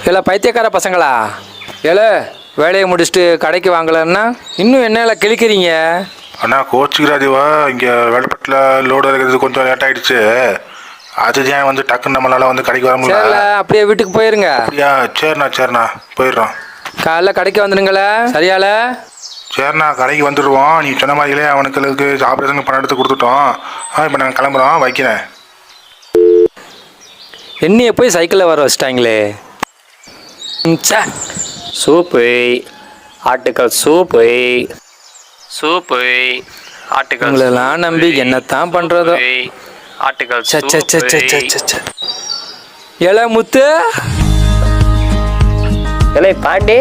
இல்லை பைத்தியக்கார பசங்களா? ஏலே வேலையை முடிச்சுட்டு கடைக்கு வாங்கலன்னா இன்னும் என்ன கிழிக்கிறீங்க? அண்ணா கோச்சுக்கிறாதீவா, இங்கே வேலைப்பட்டில் லோடு இருக்கிறது கொஞ்சம் லேட் ஆகிடுச்சு. அதுதான் வந்து டக்குன்னு நம்மளால வந்து கடைக்கு வர முடியல. சரில அப்படியே வீட்டுக்கு போயிருங்க. அப்படியா? சரிண்ணா போயிடுறோம். காலைல கடைக்கு வந்துடுங்களே சரியால? சரிண்ணா கடைக்கு வந்துடுவோம். நீ சொன்ன மாதிரிலே அவனுக்கு ஆப்ரேஷனுக்கு பணம் எடுத்து கொடுத்துட்டோம். இப்போ நாங்கள் கிளம்புறோம், வைக்கிறேன். என்னைய போய் சைக்கிளில் வர வச்சிட்டாங்களே. சூப்பு, ஆட்டுக்கால் சூப்பு, சூப்பு, ஆட்டுக்கால் உங்களெல்லாம் நம்பி என்னத்தான் பண்ணுறதோ. ஆட்டுக்கால் ஏலே முத்து, பாண்டி